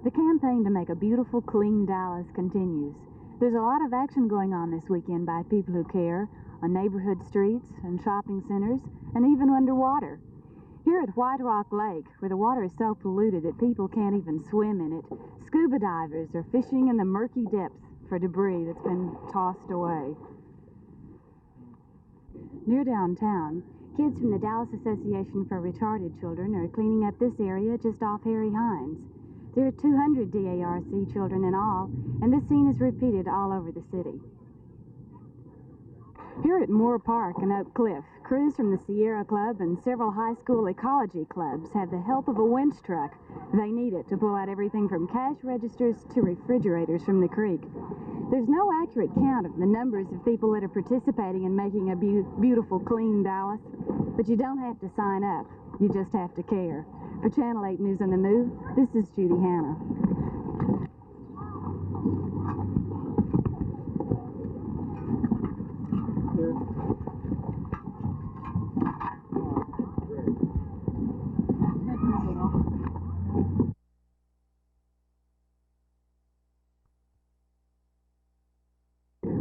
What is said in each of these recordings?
The campaign to make a beautiful, clean Dallas continues. There's a lot of action going on this weekend by people who care, on neighborhood streets and shopping centers, and even underwater. Here at White Rock Lake, where the water is so polluted that people can't even swim in it, scuba divers are fishing in the murky depths for debris that's been tossed away. Near downtown, kids from the Dallas Association for Retarded Children are cleaning up this area just off Harry Hines. There are 200 DARC children in all, and this scene is repeated all over the city. Here at Moore Park and Oak Cliff, crews from the Sierra Club and several high school ecology clubs have the help of a winch truck. They need it to pull out everything from cash registers to refrigerators from the creek. There's no accurate count of the numbers of people that are participating in making a beautiful, clean Dallas, but you don't have to sign up. You just have to care. For Channel 8 News on the Move, this is Judy Hanna.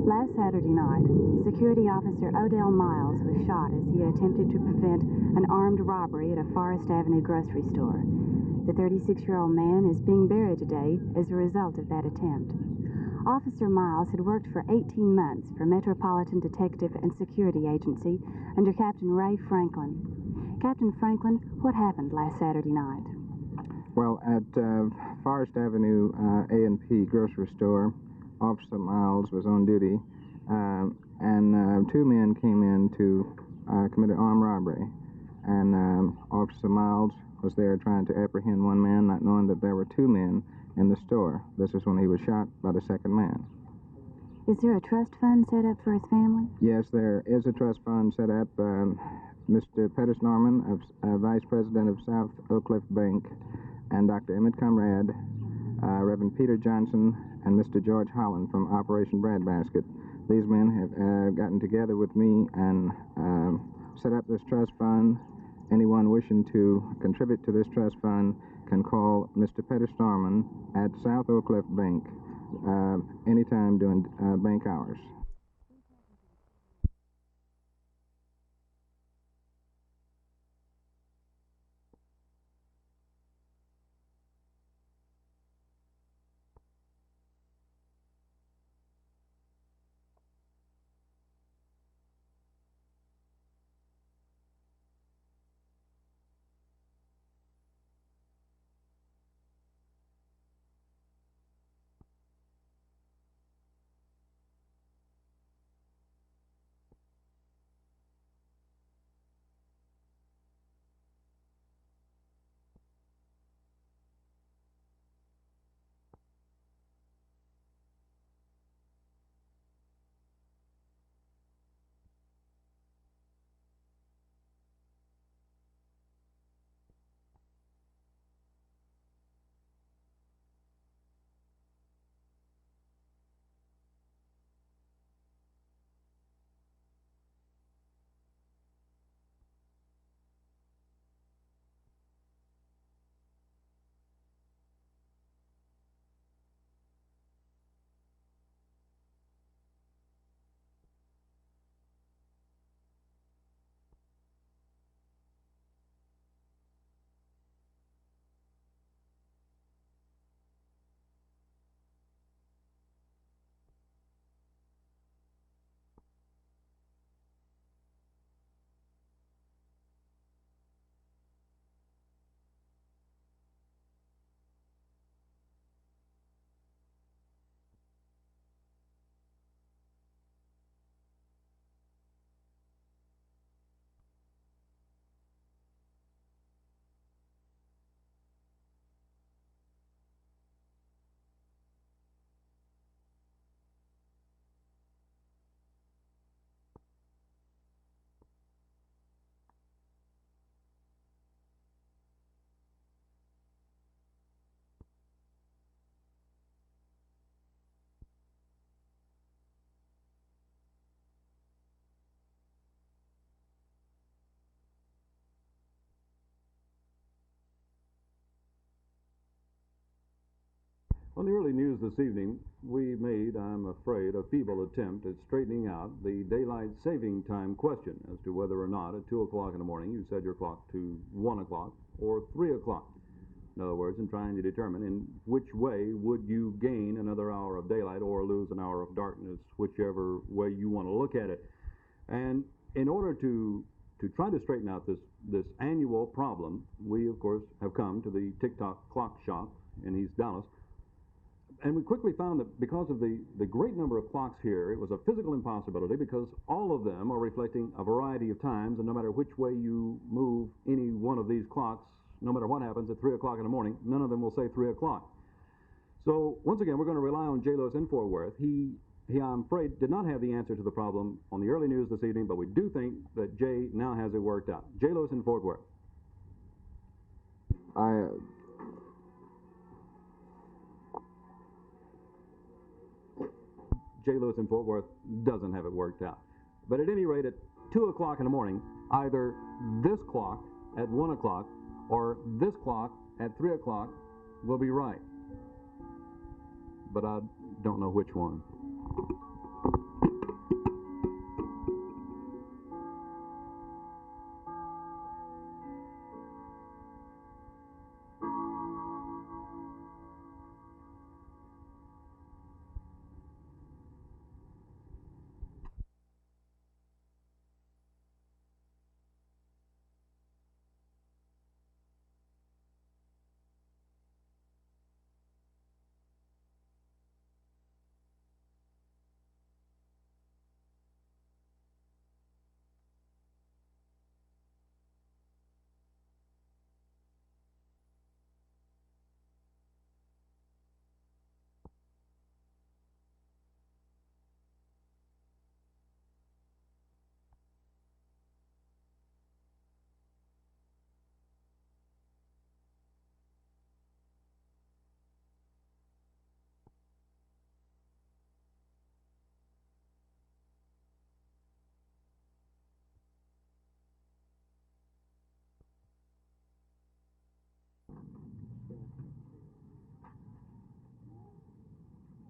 Last Saturday night, Security Officer Odell Miles was shot as he attempted to prevent an armed robbery at a Forest Avenue grocery store. The 36-year-old man is being buried today as a result of that attempt. Officer Miles had worked for 18 months for Metropolitan Detective and Security Agency under Captain Ray Franklin. Captain Franklin, what happened last Saturday night? Well, at Forest Avenue A&P grocery store, Officer Miles was on duty, and two men came in to commit an armed robbery. And Officer Miles was there trying to apprehend one man, not knowing that there were two men in the store. This is when he was shot by the second man. Is there a trust fund set up for his family? Yes, there is a trust fund set up. Mr. Pettis Norman, Vice President of South Oak Cliff Bank, and Dr. Emmett Conrad, Reverend Peter Johnson, and Mr. George Holland from Operation Breadbasket. These men have gotten together with me and set up this trust fund. Anyone wishing to contribute to this trust fund can call Mr. Pettis Norman at South Oak Cliff Bank anytime during bank hours. On the early news this evening, we made, I'm afraid, a feeble attempt at straightening out the daylight saving time question as to whether or not at 2 o'clock in the morning you set your clock to 1 o'clock or 3 o'clock. In other words, in trying to determine in which way would you gain another hour of daylight or lose an hour of darkness, whichever way you want to look at it. And in order to try to straighten out this annual problem, we, of course, have come to the TikTok clock shop in East Dallas. And we quickly found that because of the great number of clocks here, it was a physical impossibility because all of them are reflecting a variety of times, and no matter which way you move any one of these clocks, no matter what happens at 3 o'clock in the morning, none of them will say 3 o'clock. So once again, we're going to rely on J. Lewis in Fort Worth. He, I'm afraid, did not have the answer to the problem on the early news this evening, but we do think that Jay now has it worked out. J. Lewis in Fort Worth. J. Lewis in Fort Worth doesn't have it worked out. But at any rate, at 2 o'clock in the morning, either this clock at 1 o'clock or this clock at 3 o'clock will be right. But I don't know which one.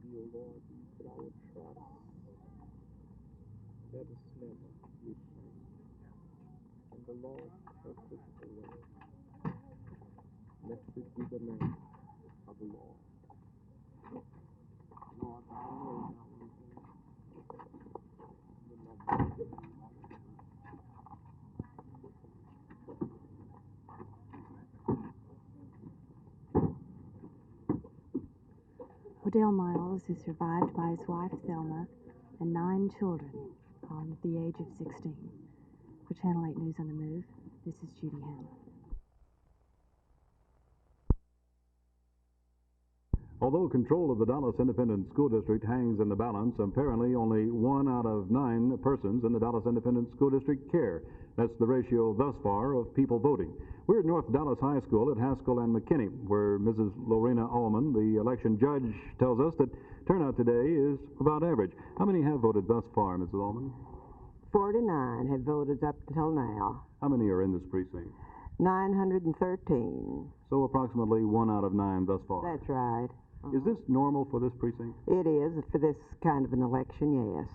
Dear Lord, you put our trust. Let us never be ashamed. And the Lord takes us away. Blessed be the name of the Lord. Lord, I know now we Odell Miles is survived by his wife Thelma and 9 children at the age of 16. For Channel 8 News on the Move, this is Judy Hannah. Although control of the Dallas Independent School District hangs in the balance, apparently only 1 out of 9 persons in the Dallas Independent School District care. That's the ratio thus far of people voting. We're at North Dallas High School at Haskell and McKinney, where Mrs. Lorena Allman, the election judge, tells us that turnout today is about average. How many have voted thus far, Mrs. Allman? 49 have voted up until now. How many are in this precinct? 913. So approximately 1 out of 9 thus far. That's right. Is this normal for this precinct? It is for this kind of an election, yes.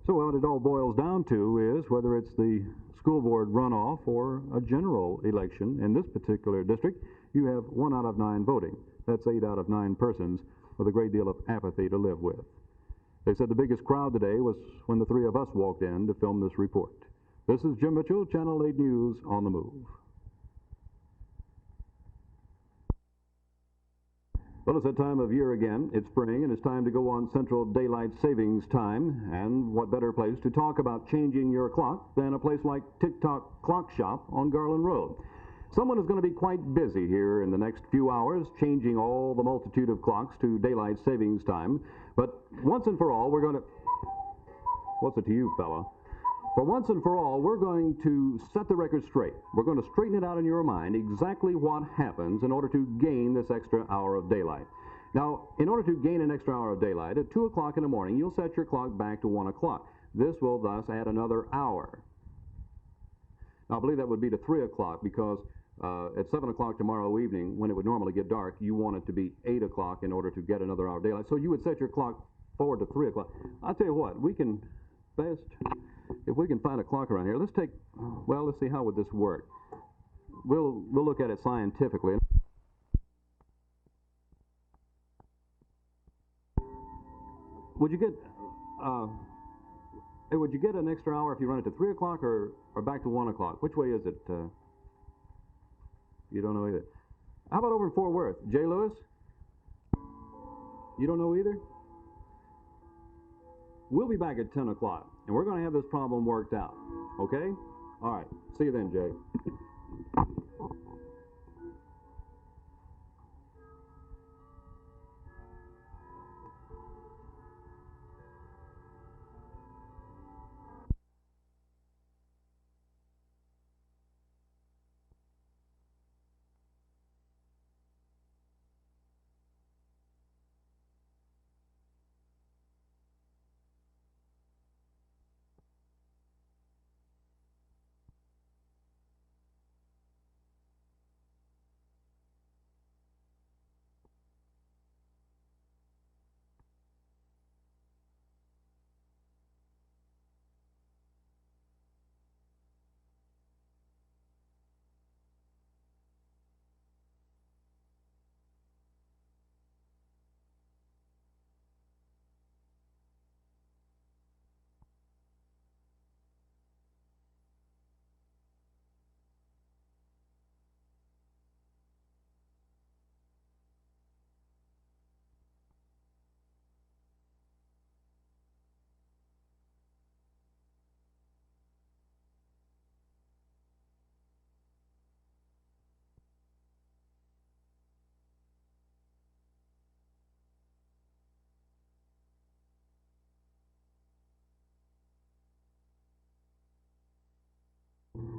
So what it all boils down to is whether it's the school board runoff or a general election. In this particular district, you have 1 out of 9 voting. That's 8 out of 9 persons with a great deal of apathy to live with. They said the biggest crowd today was when the 3 of us walked in to film this report. This is Jim Mitchell, Channel 8 News on the Move. Well, it's that time of year again. It's spring, and it's time to go on Central Daylight Savings Time. And what better place to talk about changing your clock than a place like TikTok Clock Shop on Garland Road. Someone is going to be quite busy here in the next few hours, changing all the multitude of clocks to Daylight Savings Time. But once and for all, we're going to... What's it to you, fella? For once and for all, we're going to set the record straight. We're going to straighten it out in your mind exactly what happens in order to gain this extra hour of daylight. Now, in order to gain an extra hour of daylight, at 2 o'clock in the morning, you'll set your clock back to 1 o'clock. This will thus add another hour. Now, I believe that would be to 3 o'clock because At 7 o'clock tomorrow evening, when it would normally get dark, you want it to be 8 o'clock in order to get another hour of daylight. So you would set your clock forward to 3 o'clock. I'll tell you what, we can best, if we can find a clock around here, let's see, how would this work? We'll look at it scientifically. Would you get an extra hour if you run it to 3 o'clock or back to 1 o'clock? Which way is it? You don't know either. How about over in Fort Worth? Jay Lewis? You don't know either? We'll be back at 10 o'clock, and we're going to have this problem worked out. Okay? All right. See you then, Jay.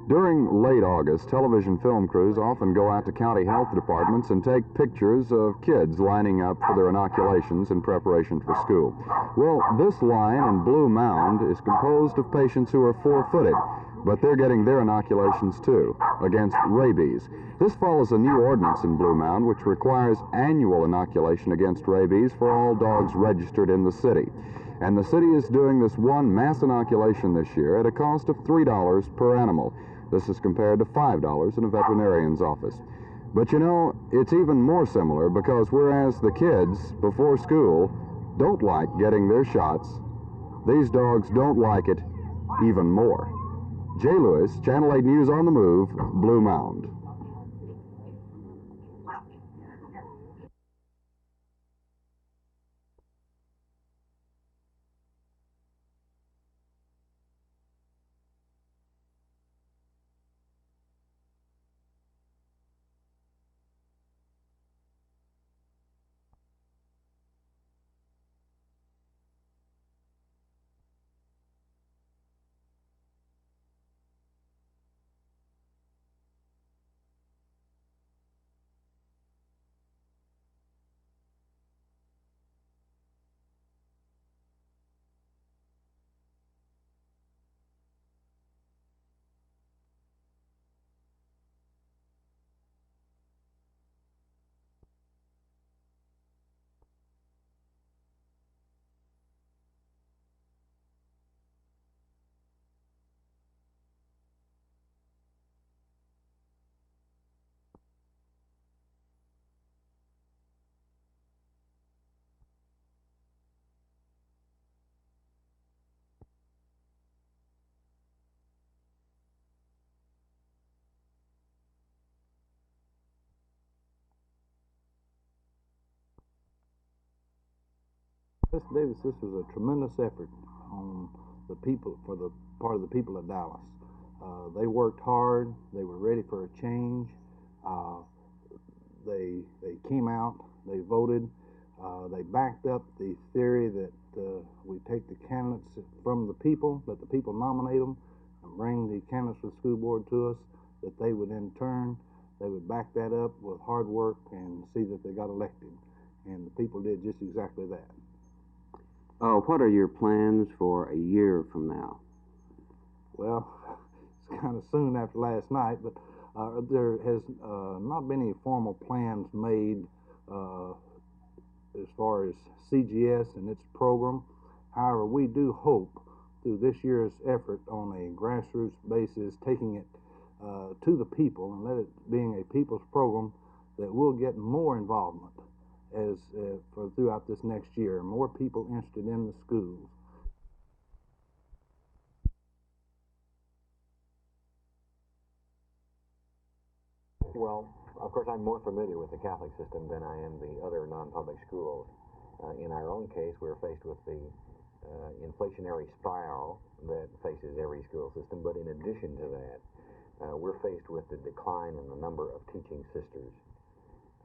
During late August, television film crews often go out to county health departments and take pictures of kids lining up for their inoculations in preparation for school. Well, this line in Blue Mound is composed of patients who are four-footed, but they're getting their inoculations too, against rabies. This follows a new ordinance in Blue Mound which requires annual inoculation against rabies for all dogs registered in the city. And the city is doing this one mass inoculation this year at a cost of $3 per animal. This is compared to $5 in a veterinarian's office. But you know, it's even more similar because whereas the kids before school don't like getting their shots, these dogs don't like it even more. Jay Lewis, Channel 8 News on the Move, Blue Mound. Mr. Davis, this was a tremendous effort on the people, for the part of the people of Dallas. They worked hard. They were ready for a change. They came out. They voted. They backed up the theory that we take the candidates from the people, let the people nominate them, and bring the candidates for the school board to us, that they would in turn, they would back that up with hard work and see that they got elected. And the people did just exactly that. What are your plans for a year from now? Well, it's kind of soon after last night, but There has not been any formal plans made as far as CGS and its program. However, we do hope through this year's effort on a grassroots basis, taking it to the people and let it being a people's program, that we'll get more involvement as for throughout this next year, more people interested in the schools. Well, of course, I'm more familiar with the Catholic system than I am the other non-public schools. In our own case, we're faced with the inflationary spiral that faces every school system, but in addition to that, we're faced with the decline in the number of teaching sisters.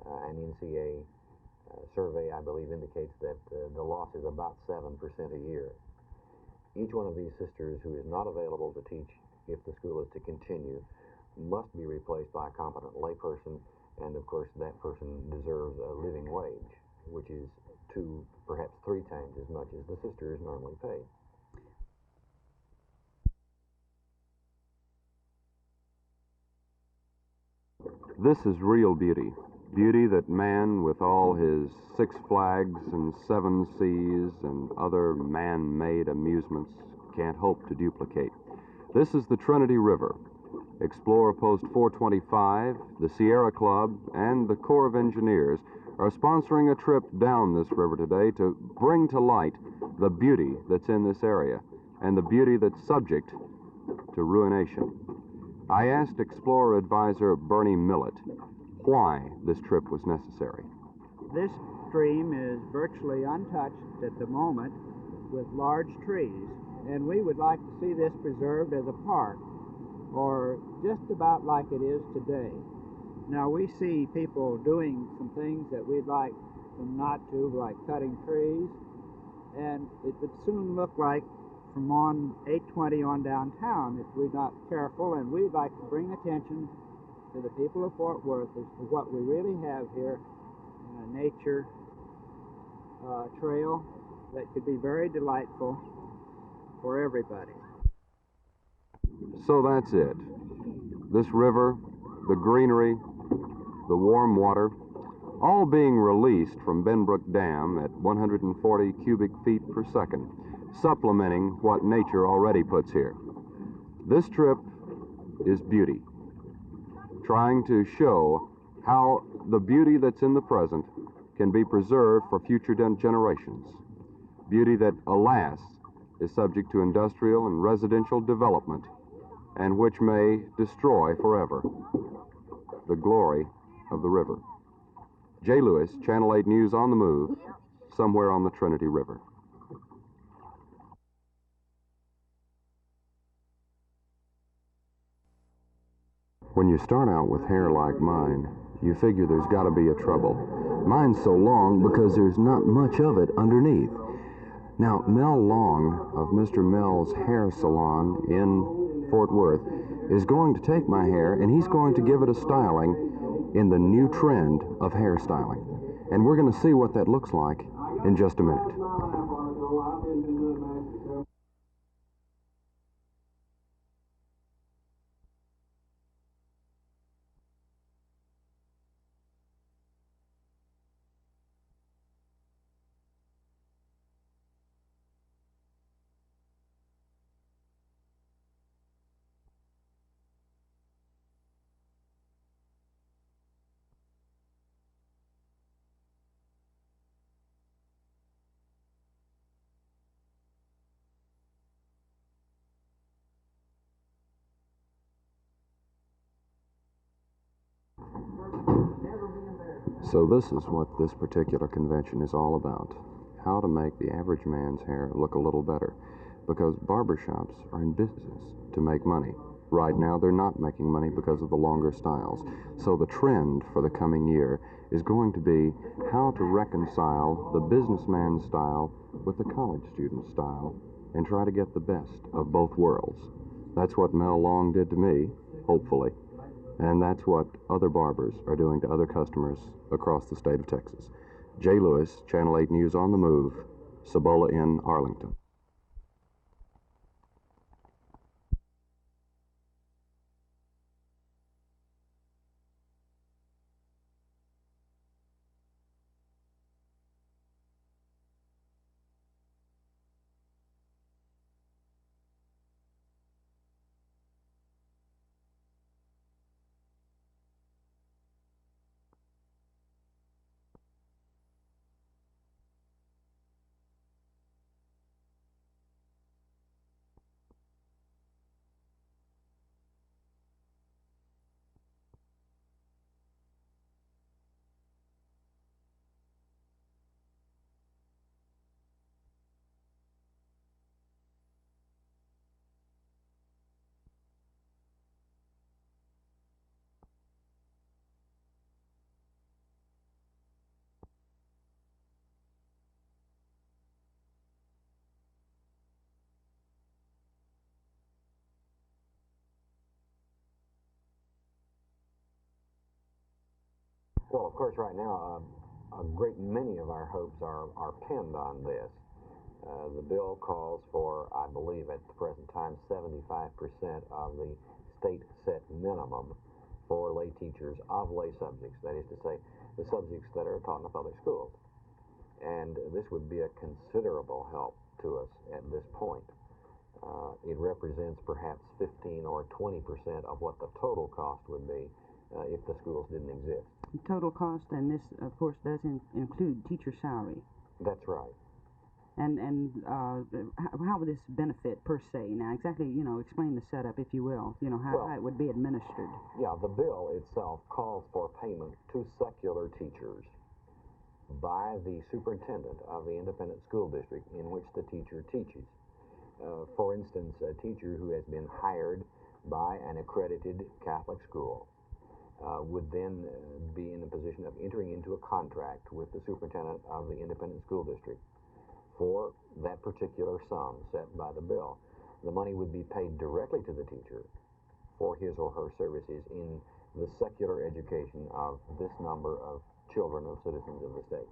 An NCA survey, I believe, indicates that the loss is about 7% a year. Each one of these sisters who is not available to teach, if the school is to continue, must be replaced by a competent layperson, and of course that person deserves a living wage, which is 2, perhaps 3 times as much as the sister is normally paid. This is real beauty. Beauty that man, with all his 6 Flags and 7 Seas and other man-made amusements, can't hope to duplicate. This is the Trinity River. Explorer Post 425, the Sierra Club, and the Corps of Engineers are sponsoring a trip down this river today to bring to light the beauty that's in this area and the beauty that's subject to ruination. I asked Explorer Advisor Bernie Millett why this trip was necessary. This stream is virtually untouched at the moment with large trees, and we would like to see this preserved as a park, or just about like it is today. Now, we see people doing some things that we'd like them not to, like cutting trees, and it would soon look like from on 820 on downtown if we're not careful, and we'd like to bring attention to the people of Fort Worth as to what we really have here in a nature trail that could be very delightful for everybody. So that's it. This river, the greenery, the warm water, all being released from Benbrook Dam at 140 cubic feet per second, supplementing what nature already puts here. This trip is beauty, trying to show how the beauty that's in the present can be preserved for future generations. Beauty that, alas, is subject to industrial and residential development, and which may destroy forever the glory of the river. Jay Lewis, Channel 8 News on the Move, somewhere on the Trinity River. When you start out with hair like mine, you figure there's got to be a trouble. Mine's so long because there's not much of it underneath. Now, Mel Long of Mr. Mel's Hair Salon in Fort Worth is going to take my hair and he's going to give it a styling in the new trend of hairstyling. And we're going to see what that looks like in just a minute. So this is what this particular convention is all about. How to make the average man's hair look a little better. Because barbershops are in business to make money. Right now they're not making money because of the longer styles. So the trend for the coming year is going to be how to reconcile the businessman style with the college student style and try to get the best of both worlds. That's what Mel Long did to me, hopefully. And that's what other barbers are doing to other customers across the state of Texas. Jay Lewis, Channel 8 News on the Move, Cibola in Arlington. Well, of course, right now, a great many of our hopes are pinned on this. The bill calls for, I believe at the present time, 75% of the state set minimum for lay teachers of lay subjects, that is to say, the subjects that are taught in the public schools. And this would be a considerable help to us at this point. It represents perhaps 15 or 20% of what the total cost would be if the schools didn't exist. Total cost, and this, of course, does include teacher salary. That's right. And how would this benefit per se? Now, exactly, explain the setup, if you will. How it would be administered. Yeah, the bill itself calls for payment to secular teachers by the superintendent of the independent school district in which the teacher teaches. For instance, a teacher who has been hired by an accredited Catholic school would then be in a position of entering into a contract with the superintendent of the independent school district for that particular sum set by the bill. The money would be paid directly to the teacher for his or her services in the secular education of this number of children of citizens of the state.